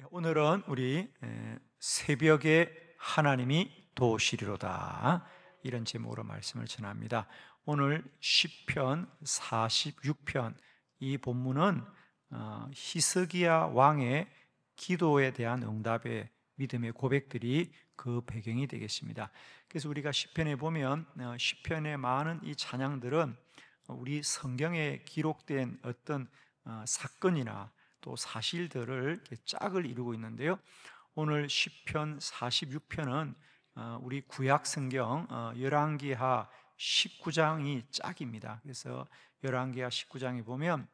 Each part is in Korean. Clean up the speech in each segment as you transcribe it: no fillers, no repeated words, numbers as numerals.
오늘은 우리 새벽에 하나님이 도우시리로다, 이런 제목으로 말씀을 전합니다. 오늘 시편 46편, 이 본문은 히스기야 왕의 기도에 대한 응답의 믿음의 고백들이 그 배경이 되겠습니다. 그래서 우리가 시편에 보면 시편의 많은 이 찬양들은 우리 성경에 기록된 어떤 사건이나 또 사실들을 이렇게 짝을 이루고 있는데요. 오늘 시편 46편은 우리 구약 성경 열왕기하 19장이 짝입니다. 그래서 열왕기하 19장에 보면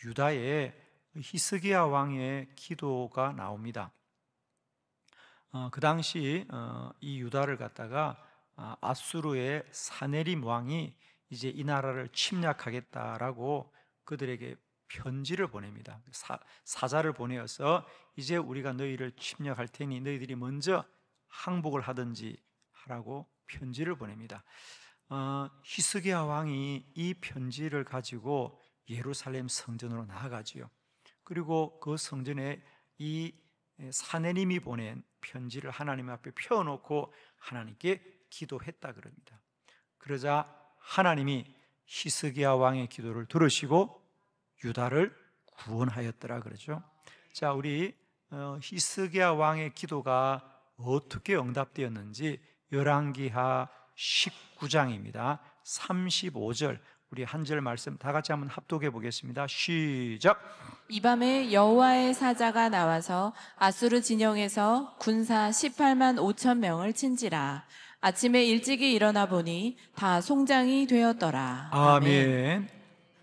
유다의 히스기야 왕의 기도가 나옵니다. 그 당시 이 유다를 갖다가 아수르의 사네림 왕이 이제 이 나라를 침략하겠다라고 그들에게 편지를 보냅니다. 사자를 보내어서 이제 우리가 너희를 침략할 테니 너희들이 먼저 항복을 하든지 하라고 편지를 보냅니다. 히스기야 왕이 이 편지를 가지고 예루살렘 성전으로 나아가지요. 그리고 그 성전에 이 사내님이 보낸 편지를 하나님 앞에 펴놓고 하나님께 기도했다 그럽니다. 그러자 하나님이 히스기야 왕의 기도를 들으시고 유다를 구원하였더라 그러죠. 자, 우리 히스기야 왕의 기도가 어떻게 응답되었는지 열왕기하 19장입니다. 35절, 우리 한 절 말씀 다 같이 한번 합독해 보겠습니다. 시작. 이 밤에 여호와의 사자가 나와서 아수르 진영에서 군사 18만 5천 명을 친지라. 아침에 일찍이 일어나 보니 다 송장이 되었더라. 아멘.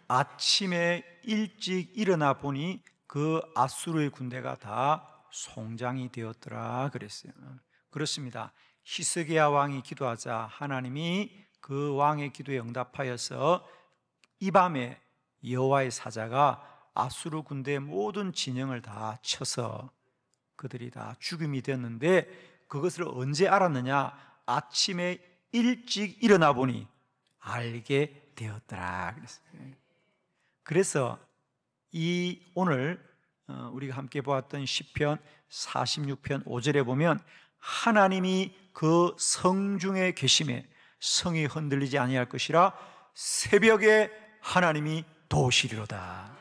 아침에 일찍 일어나 보니 그 아수르의 군대가 다 송장이 되었더라 그랬어요. 그렇습니다. 히스기야 왕이 기도하자 하나님이 그 왕의 기도에 응답하여서 이 밤에 여호와의 사자가 아수르 군대의 모든 진영을 다 쳐서 그들이 다 죽임이 되었는데, 그것을 언제 알았느냐? 아침에 일찍 일어나 보니 알게 되었더라 그랬어요. 그래서 이 오늘 우리가 함께 보았던 시편 46편 5절에 보면 하나님이 그 성중에 계심에 성이 흔들리지 아니할 것이라 새벽에 하나님이 도우시리로다.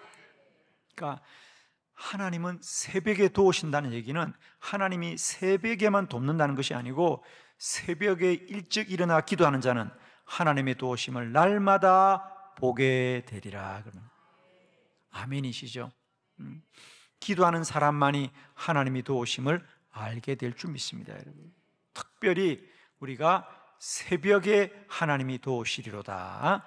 그러니까 하나님은 새벽에 도우신다는 얘기는 하나님이 새벽에만 돕는다는 것이 아니고 새벽에 일찍 일어나 기도하는 자는 하나님의 도우심을 날마다 보게 되리라. 그러면 아멘이시죠? 기도하는 사람만이 하나님의 도우심을 알게 될 줄 믿습니다, 여러분. 특별히 우리가 새벽에 하나님이 도우시리로다.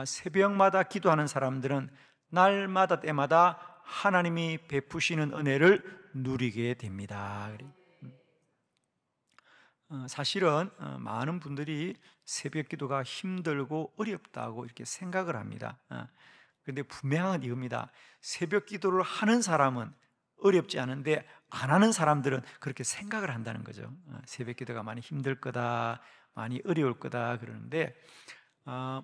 새벽마다 기도하는 사람들은 날마다 때마다 하나님이 베푸시는 은혜를 누리게 됩니다. 사실은 많은 분들이 새벽 기도가 힘들고 어렵다고 이렇게 생각을 합니다. 그런데 분명한 이겁니다. 새벽 기도를 하는 사람은 어렵지 않은데 안 하는 사람들은 그렇게 생각을 한다는 거죠. 새벽 기도가 많이 힘들 거다, 많이 어려울 거다 그러는데,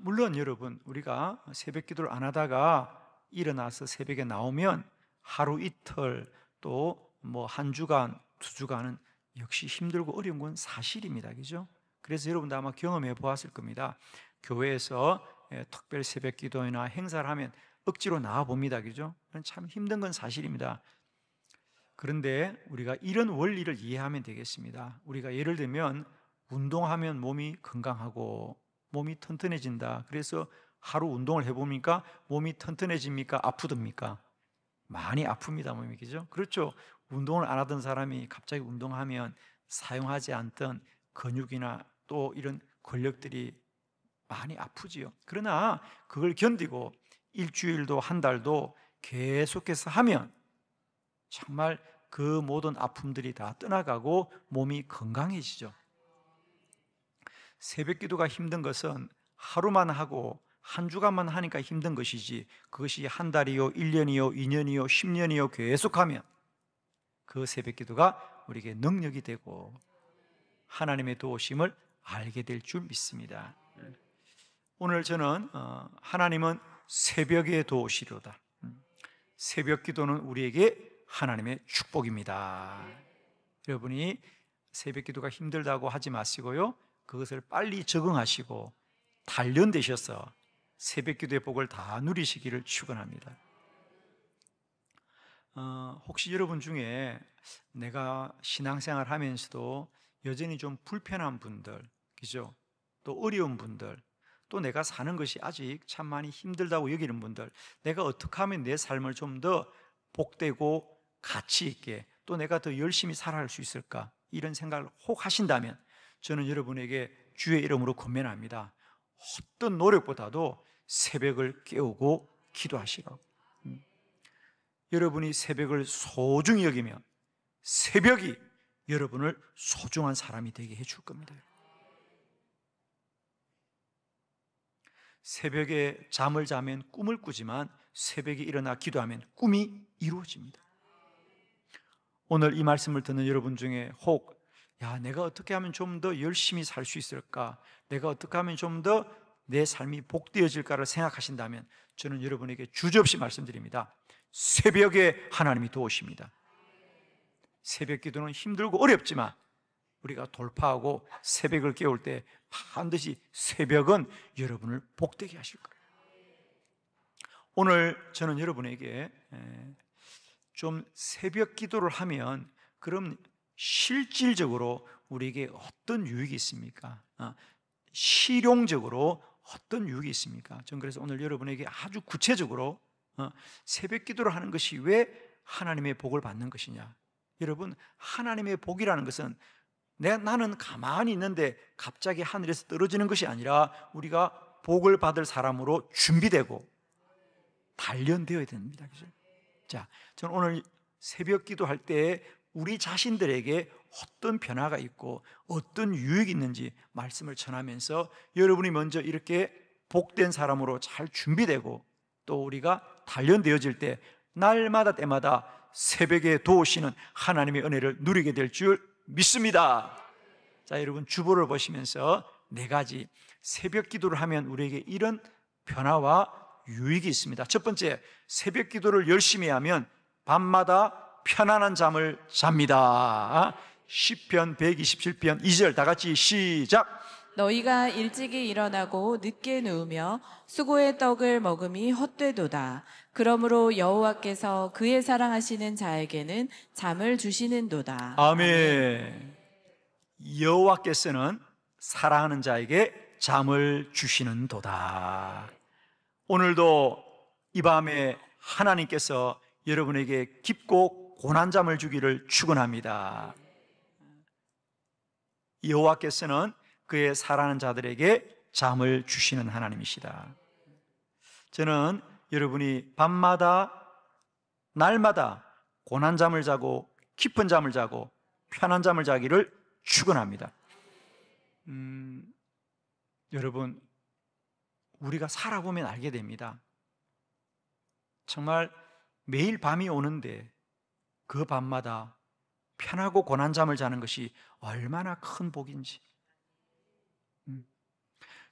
물론 여러분, 우리가 새벽 기도를 안 하다가 일어나서 새벽에 나오면 하루 이틀 또 뭐 한 주간, 두 주간은 역시 힘들고 어려운 건 사실입니다. 그죠? 그래서 여러분도 아마 경험해 보았을 겁니다. 교회에서 특별 새벽 기도나 행사를 하면 억지로 나와 봅니다. 그죠? 참 힘든 건 사실입니다. 그런데 우리가 이런 원리를 이해하면 되겠습니다. 우리가 예를 들면 운동하면 몸이 건강하고 몸이 튼튼해진다. 그래서 하루 운동을 해보니까 몸이 튼튼해집니까? 아프듭니까? 많이 아픕니다, 몸이. 그죠? 그렇죠. 운동을 안 하던 사람이 갑자기 운동하면 사용하지 않던 근육이나 또 이런 근력들이 많이 아프지요. 그러나 그걸 견디고 일주일도 한 달도 계속해서 하면 정말 그 모든 아픔들이 다 떠나가고 몸이 건강해지죠. 새벽 기도가 힘든 것은 하루만 하고 한 주간만 하니까 힘든 것이지, 그것이 한 달이요, 1년이요, 2년이요, 10년이요 계속하면 그 새벽 기도가 우리에게 능력이 되고 하나님의 도우심을 알게 될 줄 믿습니다. 오늘 저는 하나님은 새벽에 도우시리로다, 새벽 기도는 우리에게 하나님의 축복입니다. 여러분이 새벽 기도가 힘들다고 하지 마시고요, 그것을 빨리 적응하시고 단련되셔서 새벽 기도의 복을 다 누리시기를 축원합니다. 혹시 여러분 중에 내가 신앙생활 하면서도 여전히 좀 불편한 분들, 그죠? 또 어려운 분들, 또 내가 사는 것이 아직 참 많이 힘들다고 여기는 분들, 내가 어떻게 하면 내 삶을 좀 더 복되고 가치 있게, 또 내가 더 열심히 살아갈 수 있을까, 이런 생각을 혹 하신다면 저는 여러분에게 주의 이름으로 권면합니다. 어떤 노력보다도 새벽을 깨우고 기도하시라고. 여러분이 새벽을 소중히 여기면 새벽이 여러분을 소중한 사람이 되게 해줄 겁니다. 새벽에 잠을 자면 꿈을 꾸지만 새벽에 일어나 기도하면 꿈이 이루어집니다. 오늘 이 말씀을 듣는 여러분 중에 혹 내가 어떻게 하면 좀 더 열심히 살 수 있을까, 내가 어떻게 하면 좀 더 내 삶이 복되어질까를 생각하신다면 저는 여러분에게 주저없이 말씀드립니다. 새벽에 하나님이 도우십니다. 새벽 기도는 힘들고 어렵지만 우리가 돌파하고 새벽을 깨울 때 반드시 새벽은 여러분을 복되게 하실 거예요. 오늘 저는 여러분에게 좀 새벽 기도를 하면 그럼 실질적으로 우리에게 어떤 유익이 있습니까? 실용적으로 어떤 유익이 있습니까? 저는 그래서 오늘 여러분에게 아주 구체적으로 새벽 기도를 하는 것이 왜 하나님의 복을 받는 것이냐. 여러분, 하나님의 복이라는 것은 나는 가만히 있는데 갑자기 하늘에서 떨어지는 것이 아니라 우리가 복을 받을 사람으로 준비되고 단련되어야 됩니다. 그죠? 자, 저는 오늘 새벽 기도할 때 우리 자신들에게 어떤 변화가 있고 어떤 유익이 있는지 말씀을 전하면서 여러분이 먼저 이렇게 복된 사람으로 잘 준비되고 또 우리가 단련되어질 때 날마다 때마다 새벽에 도우시는 하나님의 은혜를 누리게 될 줄 믿습니다. 자, 여러분 주보를 보시면서 4가지 새벽 기도를 하면 우리에게 이런 변화와 유익이 있습니다. 첫 번째, 새벽 기도를 열심히 하면 밤마다 편안한 잠을 잡니다. 시편 127편 2절 다 같이 시작. 너희가 일찍이 일어나고 늦게 누우며 수고의 떡을 먹음이 헛되도다. 그러므로 여호와께서 그의 사랑하시는 자에게는 잠을 주시는도다. 아멘. 여호와께서는 사랑하는 자에게 잠을 주시는도다. 오늘도 이 밤에 하나님께서 여러분에게 깊고 고난 잠을 주기를 축원합니다. 여호와께서는 그의 사랑하는 자들에게 잠을 주시는 하나님이시다. 저는 여러분이 밤마다 날마다 고난 잠을 자고 깊은 잠을 자고 편한 잠을 자기를 축원합니다. 여러분, 우리가 살아보면 알게 됩니다. 정말 매일 밤이 오는데 그 밤마다 편하고 고난 잠을 자는 것이 얼마나 큰 복인지.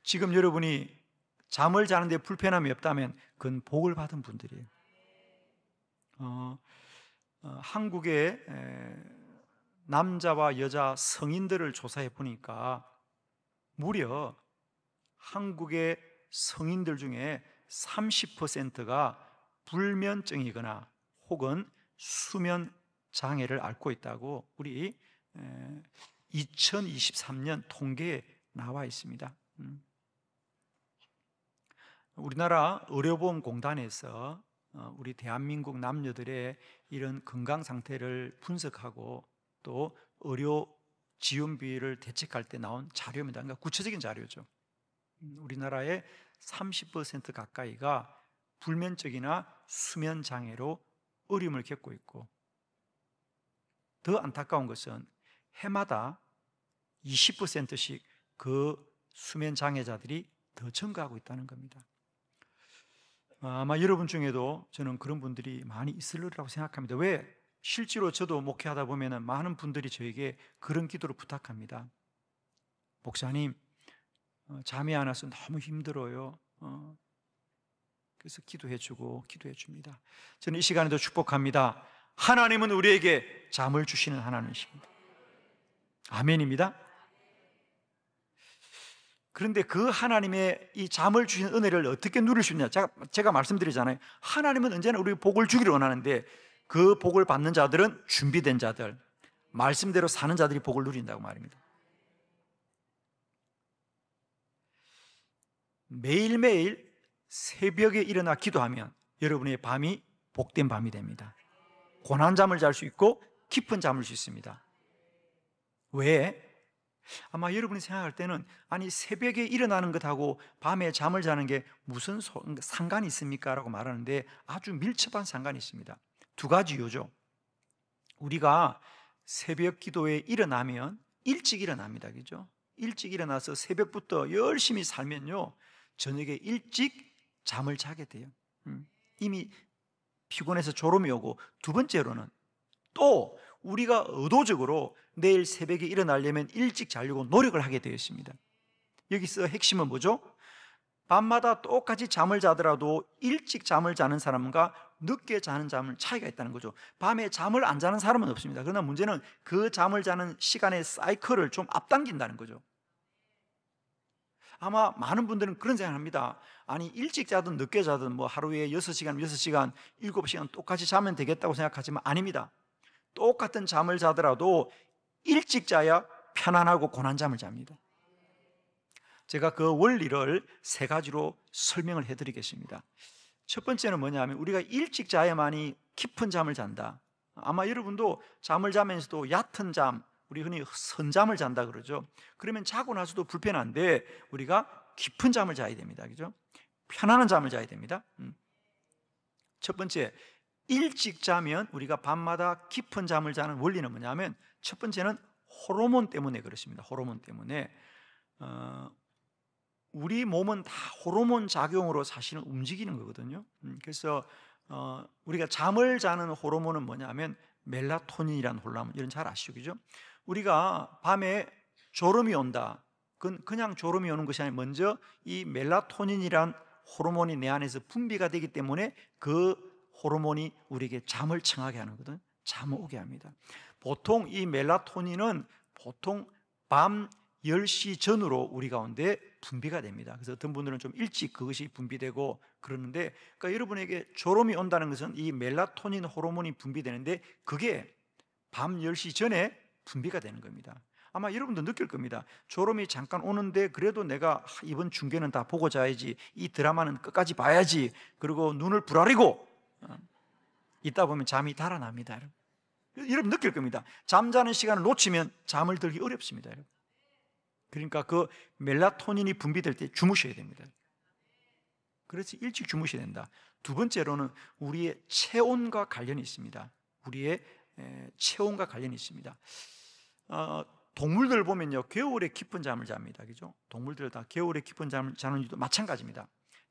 지금 여러분이 잠을 자는데 불편함이 없다면 그건 복을 받은 분들이에요. 한국의 남자와 여자 성인들을 조사해 보니까 무려 한국의 성인들 중에 30%가 불면증이거나 혹은 수면 장애를 앓고 있다고 우리 2023년 통계에 나와 있습니다. 우리나라 의료보험공단에서 우리 대한민국 남녀들의 이런 건강 상태를 분석하고 또 의료 지원비를 대책할 때 나온 자료입니다. 그러니까 구체적인 자료죠. 우리나라의 30% 가까이가 불면증이나 수면 장애로 어려움을 겪고 있고, 더 안타까운 것은 해마다 20%씩 그 수면 장애자들이 더 증가하고 있다는 겁니다. 아마 여러분 중에도 저는 그런 분들이 많이 있을 거라고 생각합니다. 왜? 실제로 저도 목회하다 보면 많은 분들이 저에게 그런 기도를 부탁합니다. 목사님, 잠이 안 와서 너무 힘들어요. 그래서 기도해 줍니다. 저는 이 시간에도 축복합니다. 하나님은 우리에게 잠을 주시는 하나님이십니다. 아멘입니다. 그런데 그 하나님의 이 잠을 주신 은혜를 어떻게 누릴 수 있냐? 제가 말씀드리잖아요. 하나님은 언제나 우리 복을 주기를 원하는데 그 복을 받는 자들은 준비된 자들, 말씀대로 사는 자들이 복을 누린다고 말입니다. 매일매일 새벽에 일어나 기도하면 여러분의 밤이 복된 밤이 됩니다. 고난잠을 잘 수 있고 깊은 잠을 잘 수 있습니다. 왜? 아마 여러분이 생각할 때는 아니 새벽에 일어나는 것하고 밤에 잠을 자는 게 무슨 상관이 있습니까? 라고 말하는데 아주 밀접한 상관이 있습니다. 두 가지 이유죠. 우리가 새벽 기도에 일어나면 일찍 일어납니다. 그죠? 일찍 일어나서 새벽부터 열심히 살면요 저녁에 일찍 잠을 자게 돼요. 이미 피곤해서 졸음이 오고, 두 번째로는 또 우리가 의도적으로 내일 새벽에 일어나려면 일찍 자려고 노력을 하게 되어 있습니다. 여기서 핵심은 뭐죠? 밤마다 똑같이 잠을 자더라도 일찍 잠을 자는 사람과 늦게 자는 잠은 차이가 있다는 거죠. 밤에 잠을 안 자는 사람은 없습니다. 그러나 문제는 그 잠을 자는 시간의 사이클을 좀 앞당긴다는 거죠. 아마 많은 분들은 그런 생각을 합니다. 아니 일찍 자든 늦게 자든 뭐 하루에 6시간, 7시간 똑같이 자면 되겠다고 생각하지만 아닙니다. 똑같은 잠을 자더라도 일찍 자야 편안하고 고난잠을 잡니다. 제가 그 원리를 세 가지로 설명을 해드리겠습니다. 첫 번째는 뭐냐면 우리가 일찍 자야만이 깊은 잠을 잔다. 아마 여러분도 잠을 자면서도 얕은 잠, 우리 흔히 선잠을 잔다 그러죠. 그러면 자고 나서도 불편한데 우리가 깊은 잠을 자야 됩니다. 그죠? 편안한 잠을 자야 됩니다. 첫 번째, 일찍 자면 우리가 밤마다 깊은 잠을 자는 원리는 뭐냐면 첫 번째는 호르몬 때문에 그렇습니다. 호르몬 때문에 우리 몸은 다 호르몬 작용으로 사실은 움직이는 거거든요. 그래서 우리가 잠을 자는 호르몬은 뭐냐면 멜라토닌이라는 호르몬, 이런 잘 아시죠? 그죠? 우리가 밤에 졸음이 온다. 그건 그냥 졸음이 오는 것이 아니라 먼저 이 멜라토닌이란 호르몬이 내 안에서 분비가 되기 때문에 그 호르몬이 우리에게 잠을 청하게 하는 거거든요. 잠을 오게 합니다. 보통 이 멜라토닌은 보통 밤 10시 전으로 우리 가운데 분비가 됩니다. 그래서 어떤 분들은 좀 일찍 그것이 분비되고 그러는데, 그러니까 여러분에게 졸음이 온다는 것은 이 멜라토닌 호르몬이 분비되는데 그게 밤 10시 전에 분비가 되는 겁니다. 아마 여러분도 느낄 겁니다. 졸음이 잠깐 오는데 그래도 내가 이번 중계는 다 보고 자야지, 이 드라마는 끝까지 봐야지, 그리고 눈을 부라리고 있다 보면 잠이 달아납니다. 여러분 느낄 겁니다. 잠자는 시간을 놓치면 잠을 들기 어렵습니다. 여러분. 그러니까 그 멜라토닌이 분비될 때 주무셔야 됩니다. 그래서 일찍 주무셔야 된다. 두 번째로는 우리의 체온과 관련이 있습니다. 우리의 체온과 관련이 있습니다. 동물들 보면요 겨울에 깊은 잠을 잡니다. 그죠? 동물들 다 겨울에 깊은 잠을 자는 이유도 마찬가지입니다.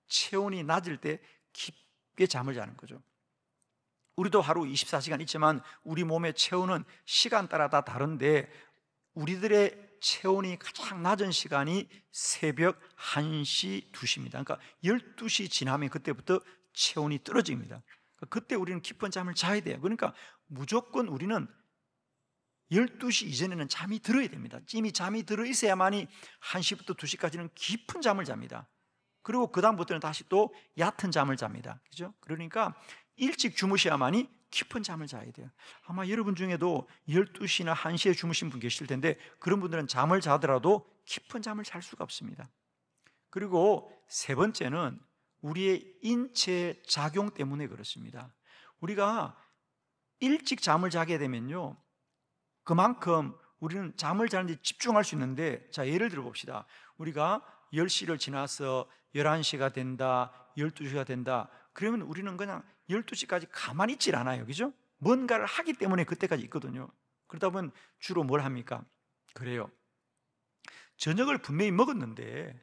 체온이 낮을 때 깊게 잠을 자는 거죠. 우리도 하루 24시간 있지만 우리 몸의 체온은 시간 따라 다 다른데 우리들의 체온이 가장 낮은 시간이 새벽 1시, 2시입니다. 그러니까 12시 지나면 그때부터 체온이 떨어집니다. 그때 우리는 깊은 잠을 자야 돼요. 그러니까 무조건 우리는 12시 이전에는 잠이 들어야 됩니다. 이미 잠이 들어 있어야만이 1시부터 2시까지는 깊은 잠을 잡니다. 그리고 그 다음부터는 다시 또 얕은 잠을 잡니다. 그죠? 그러니까 일찍 주무셔야만이 깊은 잠을 자야 돼요. 아마 여러분 중에도 12시나 1시에 주무신 분 계실 텐데 그런 분들은 잠을 자더라도 깊은 잠을 잘 수가 없습니다. 그리고 세 번째는 우리의 인체 작용 때문에 그렇습니다. 우리가 일찍 잠을 자게 되면요 그만큼 우리는 잠을 자는데 집중할 수 있는데, 자 예를 들어 봅시다. 우리가 10시를 지나서 11시가 된다, 12시가 된다. 그러면 우리는 그냥 12시까지 가만히 있질 않아요. 그죠? 뭔가를 하기 때문에 그때까지 있거든요. 그러다 보면 주로 뭘 합니까? 그래요. 저녁을 분명히 먹었는데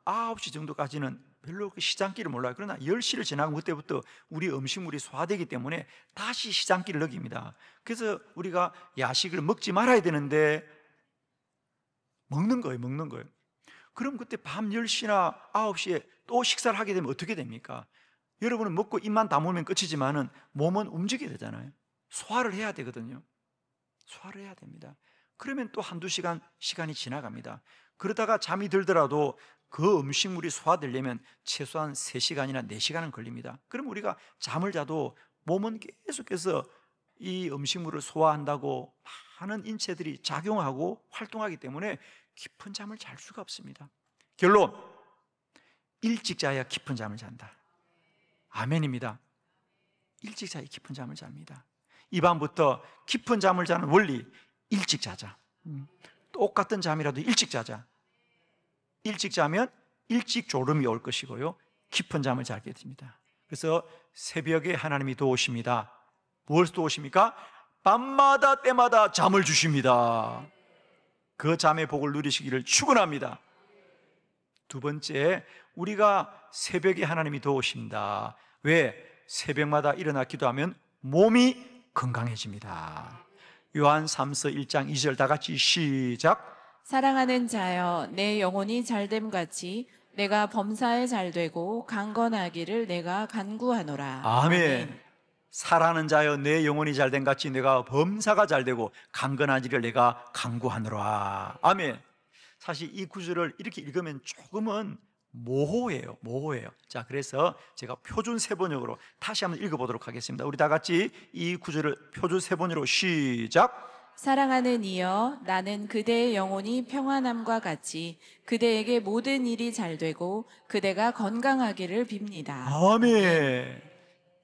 9시 정도까지는 별로 시장길을 몰라요. 그러나 10시를 지나고 그때부터 우리 음식물이 소화되기 때문에 다시 시장길을 느낍니다. 그래서 우리가 야식을 먹지 말아야 되는데 먹는 거예요. 그럼 그때 밤 10시나 9시에 또 식사를 하게 되면 어떻게 됩니까? 여러분은 먹고 입만 다물면 끝이지만은 몸은 움직여야 되잖아요. 소화를 해야 되거든요. 소화를 해야 됩니다. 그러면 또 한두 시간 시간이 지나갑니다. 그러다가 잠이 들더라도 그 음식물이 소화되려면 최소한 3시간이나 4시간은 걸립니다. 그럼 우리가 잠을 자도 몸은 계속해서 이 음식물을 소화한다고 많은 인체들이 작용하고 활동하기 때문에 깊은 잠을 잘 수가 없습니다. 결론, 일찍 자야 깊은 잠을 잔다. 아멘입니다. 일찍 자야 깊은 잠을 잡니다. 이 밤부터 깊은 잠을 자는 원리, 일찍 자자. 똑같은 잠이라도 일찍 자자. 일찍 자면 일찍 졸음이 올 것이고요, 깊은 잠을 자게 됩니다. 그래서 새벽에 하나님이 도우십니다. 무엇을 도우십니까? 밤마다 때마다 잠을 주십니다. 그 잠의 복을 누리시기를 축원합니다. 두 번째, 우리가 새벽에 하나님이 도우십니다. 왜? 새벽마다 일어나 기도하면 몸이 건강해집니다. 요한 3서 1장 2절 다 같이 시작. 사랑하는 자여, 내 영혼이 잘됨 같이 내가 범사에 잘되고 강건하기를 내가 간구하노라. 아멘. 사랑하는 자여, 내 영혼이 잘된 같이 내가 범사가 잘되고 강건하기를 내가 간구하노라. 아멘. 사실 이 구절을 이렇게 읽으면 조금은 모호해요. 자, 그래서 제가 표준 세번역으로 다시 한번 읽어보도록 하겠습니다. 우리 다 같이 이 구절을 표준 세번역으로 시작. 사랑하는 이여, 나는 그대의 영혼이 평안함과 같이 그대에게 모든 일이 잘되고 그대가 건강하기를 빕니다. 아멘.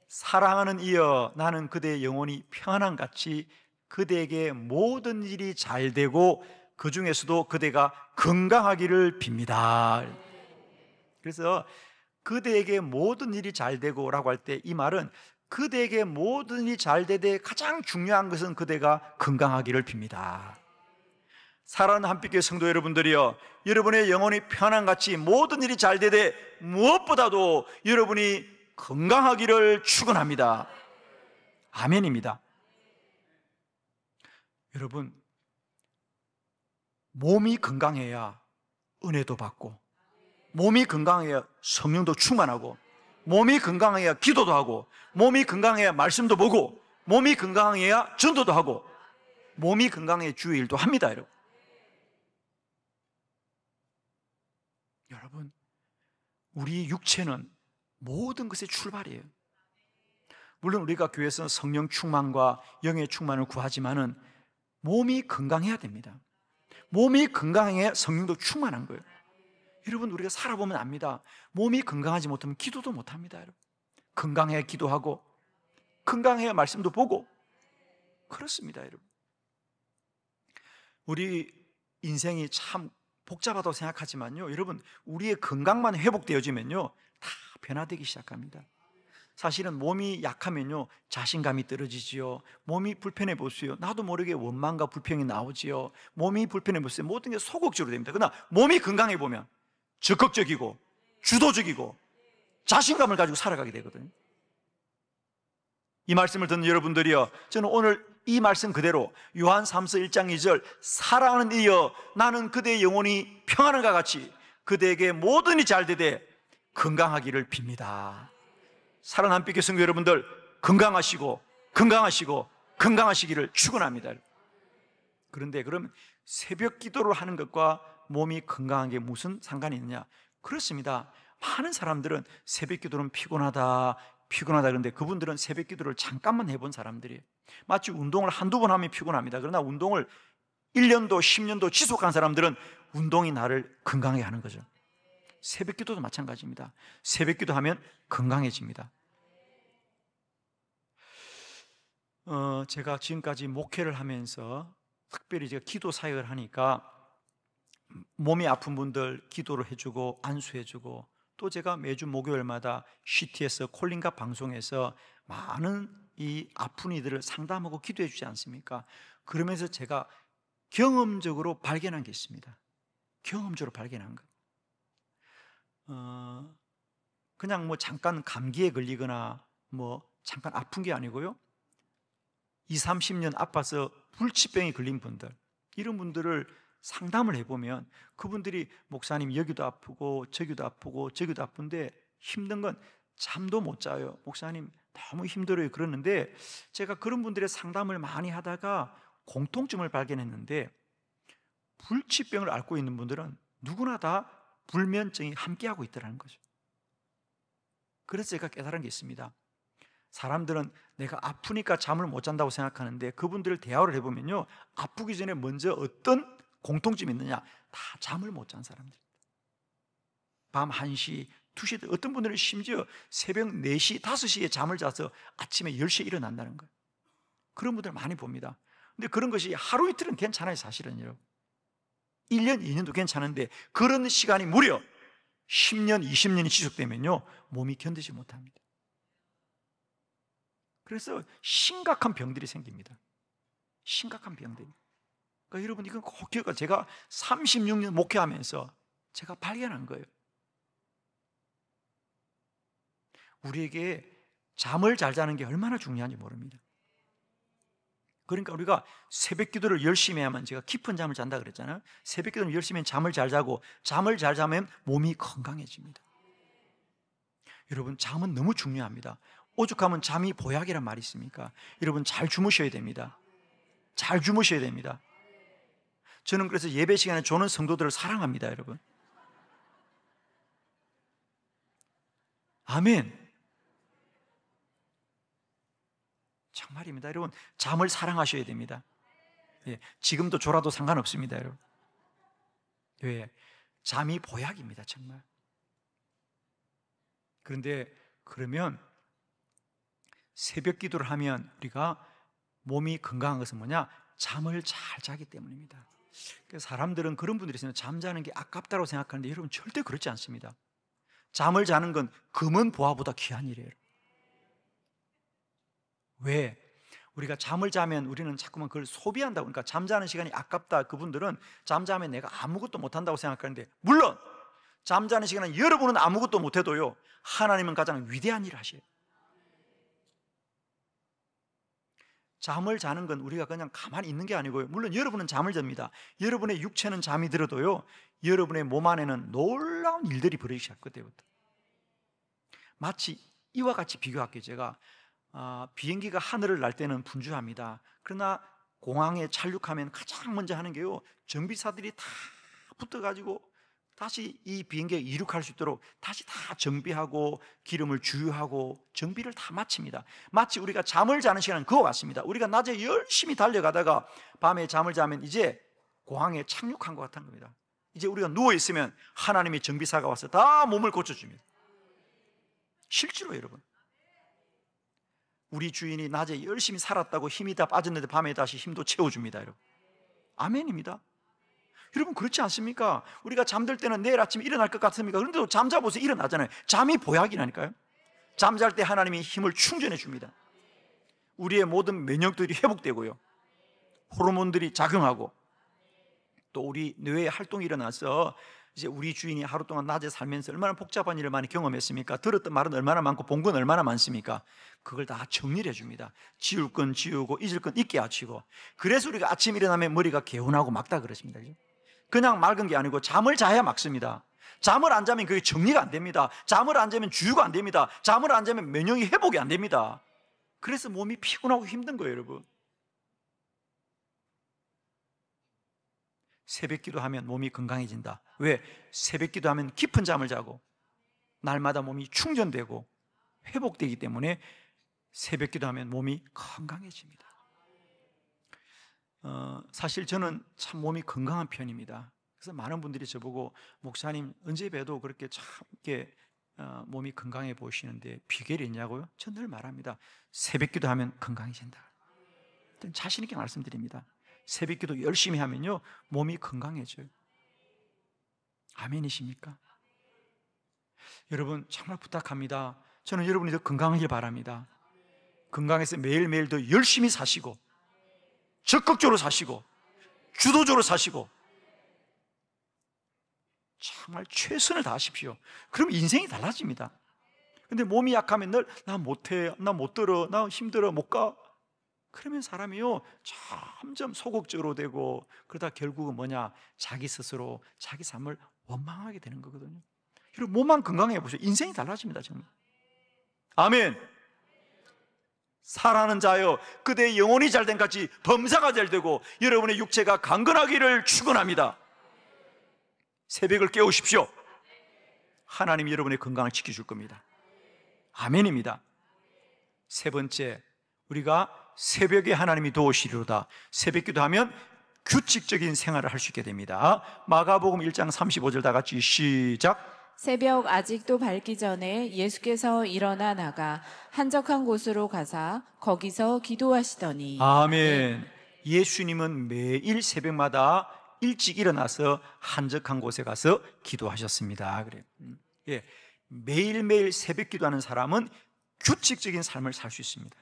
사랑하는 이여, 나는 그대의 영혼이 평안함 같이 그대에게 모든 일이 잘되고 그 중에서도 그대가 건강하기를 빕니다. 그래서 그대에게 모든 일이 잘되고 라고 할 때 이 말은 그대에게 모든 일이 잘되되 가장 중요한 것은 그대가 건강하기를 빕니다. 사랑하는 한빛교회 성도 여러분들이여, 여러분의 영혼이 평안같이 모든 일이 잘되되 무엇보다도 여러분이 건강하기를 축원합니다. 아멘입니다. 여러분, 몸이 건강해야 은혜도 받고, 몸이 건강해야 성령도 충만하고, 몸이 건강해야 기도도 하고, 몸이 건강해야 말씀도 보고, 몸이 건강해야 전도도 하고, 몸이 건강해야 주의 일도 합니다. 여러분, 우리 육체는 모든 것의 출발이에요. 물론 우리가 교회에서 성령 충만과 영의 충만을 구하지만은 몸이 건강해야 됩니다. 몸이 건강해야 성령도 충만한 거예요. 여러분, 우리가 살아보면 압니다. 몸이 건강하지 못하면 기도도 못합니다. 여러분, 건강해야 기도하고 건강해야 말씀도 보고 그렇습니다. 여러분, 우리 인생이 참 복잡하다고 생각하지만요, 여러분, 우리의 건강만 회복되어지면요 다 변화되기 시작합니다. 사실은 몸이 약하면요 자신감이 떨어지지요. 몸이 불편해 보세요, 나도 모르게 원망과 불평이 나오지요. 몸이 불편해 보세요, 모든 게 소극적으로 됩니다. 그러나 몸이 건강해 보면 적극적이고 주도적이고 자신감을 가지고 살아가게 되거든요. 이 말씀을 듣는 여러분들이요, 저는 오늘 이 말씀 그대로 요한 3서 1장 2절 사랑하는 이여, 나는 그대의 영혼이 평안함과 같이 그대에게 모든 일이 잘되되 건강하기를 빕니다. 사랑하는 빛의 성도 여러분들, 건강하시고 건강하시기를 축원합니다. 그런데 그럼 새벽 기도를 하는 것과 몸이 건강한 게 무슨 상관이 있느냐? 그렇습니다. 많은 사람들은 새벽 기도는 피곤하다 그런데 그분들은 새벽 기도를 잠깐만 해본 사람들이에요. 마치 운동을 한두 번 하면 피곤합니다. 그러나 운동을 1년도 10년도 지속한 사람들은 운동이 나를 건강하게 하는 거죠. 새벽 기도도 마찬가지입니다. 새벽 기도하면 건강해집니다. 제가 지금까지 목회를 하면서 특별히 제가 기도 사역을 하니까 몸이 아픈 분들 기도를 해주고 안수해주고, 또 제가 매주 목요일마다 CTS 콜링갑 방송에서 많은 이 아픈 이들을 상담하고 기도해 주지 않습니까? 그러면서 제가 경험적으로 발견한 게 있습니다. 경험적으로 발견한 것. 그냥 뭐 잠깐 감기에 걸리거나 뭐 잠깐 아픈 게 아니고요, 20-30년 아파서 불치병에 걸린 분들, 이런 분들을 상담을 해보면 그분들이 목사님 여기도 아프고 저기도 아픈데 힘든 건 잠도 못 자요. 목사님 너무 힘들어요. 그러는데 제가 그런 분들의 상담을 많이 하다가 공통점을 발견했는데, 불치병을 앓고 있는 분들은 누구나 다 불면증이 함께하고 있다는 거죠. 그래서 제가 깨달은 게 있습니다. 사람들은 내가 아프니까 잠을 못 잔다고 생각하는데, 그분들을 대화를 해보면요, 아프기 전에 먼저 어떤 공통점이 있느냐, 다 잠을 못 잔 사람들. 밤 1시, 2시, 어떤 분들은 심지어 새벽 4시, 5시에 잠을 자서 아침에 10시에 일어난다는 거예요. 그런 분들 많이 봅니다. 근데 그런 것이 하루 이틀은 괜찮아요, 사실은요. 1년, 2년도 괜찮은데 그런 시간이 무려 10년, 20년이 지속되면요, 몸이 견디지 못합니다. 그래서 심각한 병들이 생깁니다. 심각한 병들이. 그러니까 여러분, 이건 꼭 기억하세요. 제가 36년 목회하면서 제가 발견한 거예요. 우리에게 잠을 잘 자는 게 얼마나 중요한지 모릅니다. 그러니까 우리가 새벽 기도를 열심히 하면, 제가 깊은 잠을 잔다 그랬잖아요. 새벽 기도를 열심히 하면 잠을 잘 자고, 잠을 잘 자면 몸이 건강해집니다. 여러분, 잠은 너무 중요합니다. 오죽하면 잠이 보약이란 말이 있습니까? 여러분, 잘 주무셔야 됩니다. 잘 주무셔야 됩니다. 저는 그래서 예배 시간에 조는 성도들을 사랑합니다, 여러분. 아멘. 정말입니다. 여러분, 잠을 사랑하셔야 됩니다. 예, 지금도 졸아도 상관없습니다, 여러분. 왜? 잠이 보약입니다, 정말. 그런데 그러면 새벽 기도를 하면 우리가 몸이 건강한 것은 뭐냐? 잠을 잘 자기 때문입니다. 사람들은, 그런 분들이 있으면 잠자는 게 아깝다고 생각하는데, 여러분, 절대 그렇지 않습니다. 잠을 자는 건 금은 보화보다 귀한 일이에요. 왜? 우리가 잠을 자면 우리는 자꾸만 그걸 소비한다고, 그러니까 잠자는 시간이 아깝다, 그분들은 잠자면 내가 아무것도 못한다고 생각하는데, 물론 잠자는 시간은 여러분은 아무것도 못해도요, 하나님은 가장 위대한 일을 하셔요. 잠을 자는 건 우리가 그냥 가만히 있는 게 아니고요, 물론 여러분은 잠을 잡니다. 여러분의 육체는 잠이 들어도요, 여러분의 몸 안에는 놀라운 일들이 벌어지기 시작해요. 그때부터. 마치 이와 같이 비교할게요. 제가 비행기가 하늘을 날 때는 분주합니다. 그러나 공항에 착륙하면 가장 먼저 하는 게요, 정비사들이 다 붙어가지고 다시 이 비행기가 이륙할 수 있도록 다시 다 정비하고 기름을 주유하고 정비를 다 마칩니다. 마치 우리가 잠을 자는 시간은 그와 같습니다. 우리가 낮에 열심히 달려가다가 밤에 잠을 자면 이제 공항에 착륙한 것 같은 겁니다. 이제 우리가 누워있으면 하나님의 정비사가 와서 다 몸을 고쳐줍니다. 실제로 여러분, 우리 주인이 낮에 열심히 살았다고 힘이 다 빠졌는데 밤에 다시 힘도 채워줍니다, 여러분. 아멘입니다. 여러분, 그렇지 않습니까? 우리가 잠들 때는 내일 아침에 일어날 것 같습니까? 그런데도 잠자보세요, 일어나잖아요. 잠이 보약이라니까요. 잠잘 때 하나님이 힘을 충전해 줍니다. 우리의 모든 면역들이 회복되고요, 호르몬들이 작용하고, 또 우리 뇌의 활동이 일어나서 이제 우리 주인이 하루 동안 낮에 살면서 얼마나 복잡한 일을 많이 경험했습니까? 들었던 말은 얼마나 많고 본 건 얼마나 많습니까? 그걸 다 정리를 해줍니다. 지울 건 지우고 잊을 건 잊게 하시고. 그래서 우리가 아침 일어나면 머리가 개운하고 막다 그러십니다. 그냥 맑은 게 아니고 잠을 자야 막습니다. 잠을 안 자면 그게 정리가 안 됩니다. 잠을 안 자면 주유가 안 됩니다. 잠을 안 자면 면역이 회복이 안 됩니다. 그래서 몸이 피곤하고 힘든 거예요, 여러분. 새벽 기도하면 몸이 건강해진다. 왜? 새벽 기도하면 깊은 잠을 자고 날마다 몸이 충전되고 회복되기 때문에 새벽 기도하면 몸이 건강해집니다. 사실 저는 참 몸이 건강한 편입니다. 그래서 많은 분들이 저보고, 목사님 언제 봬도 그렇게 참 이렇게 몸이 건강해 보이시는데 비결이 있냐고요? 저 늘 말합니다. 새벽 기도하면 건강해진다. 자신 있게 말씀드립니다. 새벽 기도 열심히 하면요, 몸이 건강해져요. 아멘이십니까? 여러분, 정말 부탁합니다. 저는 여러분이 더 건강하길 바랍니다. 건강해서 매일매일 더 열심히 사시고, 적극적으로 사시고, 주도적으로 사시고, 정말 최선을 다하십시오. 그럼 인생이 달라집니다. 근데 몸이 약하면 늘 나 못해, 나 못 들어, 나 힘들어, 못 가, 그러면 사람이요, 점점 소극적으로 되고, 그러다 결국은 뭐냐, 자기 스스로 자기 삶을 원망하게 되는 거거든요. 그리고 몸만 건강해 보세요. 인생이 달라집니다, 정말. 아멘. 사랑하는 자여, 그대의 영혼이 잘된 같이 범사가 잘되고 여러분의 육체가 강건하기를 축원합니다. 새벽을 깨우십시오. 하나님이 여러분의 건강을 지켜줄 겁니다. 아멘입니다. 세 번째, 우리가 새벽에 하나님이 도우시리로다. 새벽 기도하면 규칙적인 생활을 할 수 있게 됩니다. 마가복음 1장 35절 다 같이 시작. 새벽 아직도 밝기 전에 예수께서 일어나 나가 한적한 곳으로 가사 거기서 기도하시더니. 아멘. 예수님은 매일 새벽마다 일찍 일어나서 한적한 곳에 가서 기도하셨습니다. 그래요. 예, 매일매일 새벽 기도하는 사람은 규칙적인 삶을 살 수 있습니다.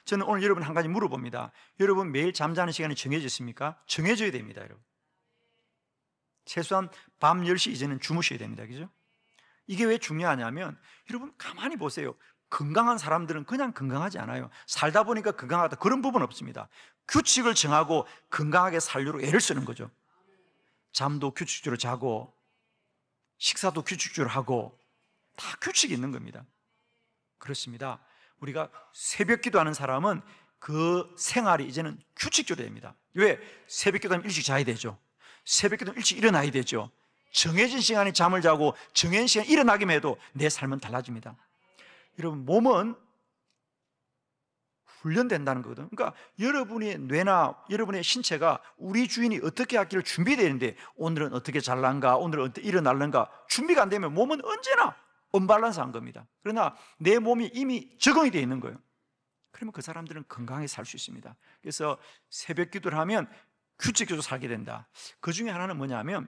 저는 오늘 여러분 한 가지 물어봅니다. 여러분 매일 잠자는 시간이 정해져 있습니까? 정해져야 됩니다, 여러분. 최소한 밤 10시 이전은 주무셔야 됩니다. 그죠? 이게 왜 중요하냐면 여러분 가만히 보세요. 건강한 사람들은 그냥 건강하지 않아요. 살다 보니까 건강하다 그런 부분 없습니다. 규칙을 정하고 건강하게 살려고 애를 쓰는 거죠. 잠도 규칙적으로 자고 식사도 규칙적으로 하고 다 규칙이 있는 겁니다. 그렇습니다. 우리가 새벽 기도하는 사람은 그 생활이 이제는 규칙적으로 됩니다. 왜? 새벽 기도하면 일찍 자야 되죠. 새벽 기도하면 일찍 일어나야 되죠. 정해진 시간에 잠을 자고 정해진 시간에 일어나기만 해도 내 삶은 달라집니다. 여러분 몸은 훈련된다는 거거든요. 그러니까 여러분의 뇌나 여러분의 신체가 우리 주인이 어떻게 하기를 준비되는데 오늘은 어떻게 잘난가, 오늘은 어떻게 일어날는가 준비가 안 되면 몸은 언제나 언밸런스한 겁니다. 그러나 내 몸이 이미 적응이 되어 있는 거예요. 그러면 그 사람들은 건강하게 살 수 있습니다. 그래서 새벽 기도를 하면 규칙적으로 살게 된다. 그 중에 하나는 뭐냐면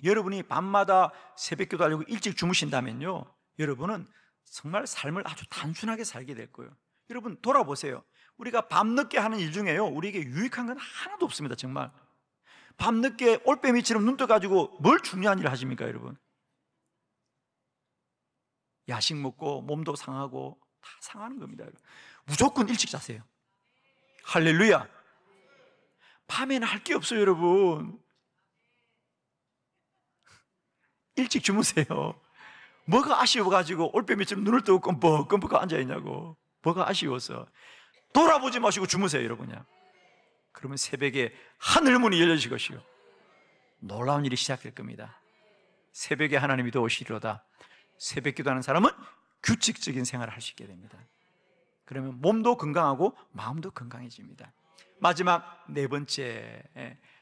여러분이 밤마다 새벽 기도하려고 일찍 주무신다면요, 여러분은 정말 삶을 아주 단순하게 살게 될 거예요. 여러분 돌아보세요. 우리가 밤늦게 하는 일 중에요, 우리에게 유익한 건 하나도 없습니다. 정말 밤늦게 올빼미처럼 눈 떠가지고 뭘 중요한 일을 하십니까? 여러분 야식 먹고 몸도 상하고 다 상하는 겁니다. 여러분. 무조건 일찍 자세요. 할렐루야. 밤에는 할 게 없어요. 여러분 일찍 주무세요. 뭐가 아쉬워가지고 올빼미처럼 눈을 뜨고 껌뻑껌뻑 앉아있냐고. 뭐가 아쉬워서. 돌아보지 마시고 주무세요. 여러분이야. 그러면 새벽에 하늘문이 열려질 것이요 놀라운 일이 시작될 겁니다. 새벽에 하나님이 도우시리로다. 새벽 기도하는 사람은 규칙적인 생활을 할 수 있게 됩니다. 그러면 몸도 건강하고 마음도 건강해집니다. 마지막 네 번째,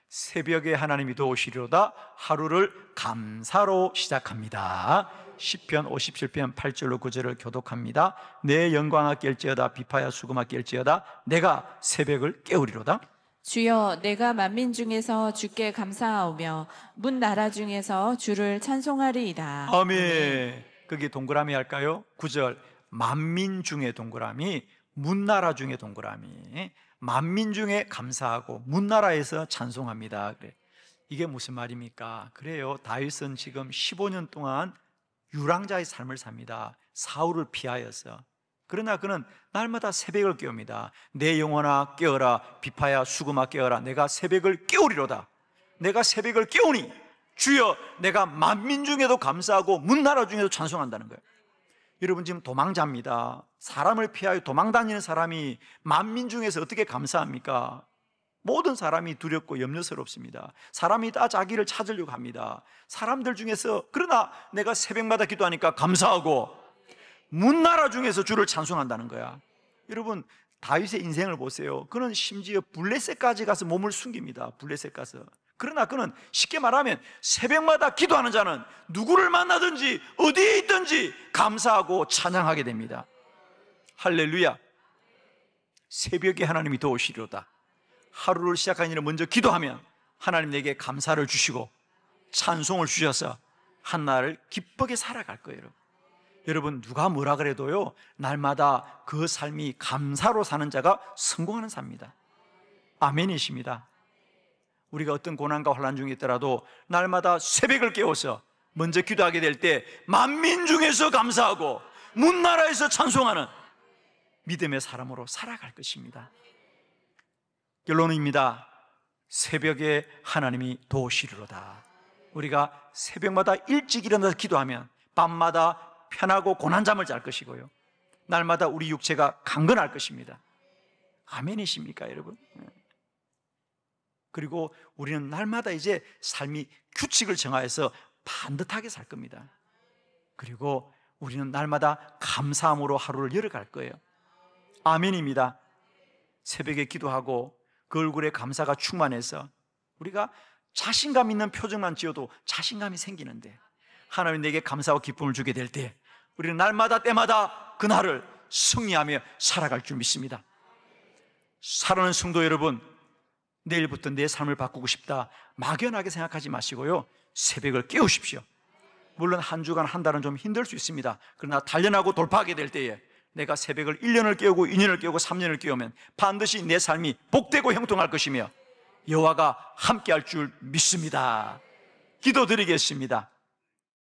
새벽에 하나님이 도우시리로다. 하루를 감사로 시작합니다. 시편 57편 8절로 9절을 교독합니다. 내 영광아 깰지어다, 비파야 수금아 깰지어다, 내가 새벽을 깨우리로다. 주여, 내가 만민 중에서 주께 감사하오며 문 나라 중에서 주를 찬송하리이다. 아멘. 거기 동그라미 할까요? 9절 만민 중에 동그라미, 문나라 중에 동그라미. 만민 중에 감사하고 문나라에서 찬송합니다. 그래. 이게 무슨 말입니까? 그래요, 다윗은 지금 15년 동안 유랑자의 삶을 삽니다. 사울을 피하여서. 그러나 그는 날마다 새벽을 깨웁니다. 내 영혼아 깨어라, 비파야 수금아 깨어라, 내가 새벽을 깨우리로다. 내가 새벽을 깨우니 주여, 내가 만민 중에도 감사하고 문나라 중에도 찬송한다는 거예요. 여러분 지금 도망자입니다. 사람을 피하여 도망다니는 사람이 만민 중에서 어떻게 감사합니까? 모든 사람이 두렵고 염려스럽습니다. 사람이 다 자기를 찾으려고 합니다. 사람들 중에서, 그러나 내가 새벽마다 기도하니까 감사하고 문나라 중에서 주를 찬송한다는 거야. 여러분 다윗의 인생을 보세요. 그는 심지어 블레셋까지 가서 몸을 숨깁니다. 블레셋 가서. 그러나 그는 쉽게 말하면 새벽마다 기도하는 자는 누구를 만나든지 어디에 있든지 감사하고 찬양하게 됩니다. 할렐루야. 새벽에 하나님이 도우시리로다. 하루를 시작하는 일은 먼저 기도하면 하나님 내게 감사를 주시고 찬송을 주셔서 한날을 기쁘게 살아갈 거예요. 여러분 누가 뭐라 그래도요, 날마다 그 삶이 감사로 사는 자가 성공하는 삶입니다. 아멘이십니다. 우리가 어떤 고난과 환난 중에 있더라도 날마다 새벽을 깨워서 먼저 기도하게 될 때 만민 중에서 감사하고 문나라에서 찬송하는 믿음의 사람으로 살아갈 것입니다. 결론입니다. 새벽에 하나님이 도우시리로다. 우리가 새벽마다 일찍 일어나서 기도하면 밤마다 편하고 고난잠을 잘 것이고요, 날마다 우리 육체가 강건할 것입니다. 아멘이십니까, 여러분? 그리고 우리는 날마다 이제 삶이 규칙을 정하여서 반듯하게 살 겁니다. 그리고 우리는 날마다 감사함으로 하루를 열어갈 거예요. 아멘입니다. 새벽에 기도하고 그 얼굴에 감사가 충만해서 우리가 자신감 있는 표정만 지어도 자신감이 생기는데, 하나님 내게 감사와 기쁨을 주게 될 때 우리는 날마다 때마다 그날을 승리하며 살아갈 줄 믿습니다. 사랑하는 성도 여러분, 내일부터 내 삶을 바꾸고 싶다 막연하게 생각하지 마시고요, 새벽을 깨우십시오. 물론 한 주간 한 달은 좀 힘들 수 있습니다. 그러나 단련하고 돌파하게 될 때에 내가 새벽을 1년을 깨우고 2년을 깨우고 3년을 깨우면 반드시 내 삶이 복되고 형통할 것이며 여호와가 함께할 줄 믿습니다. 기도드리겠습니다.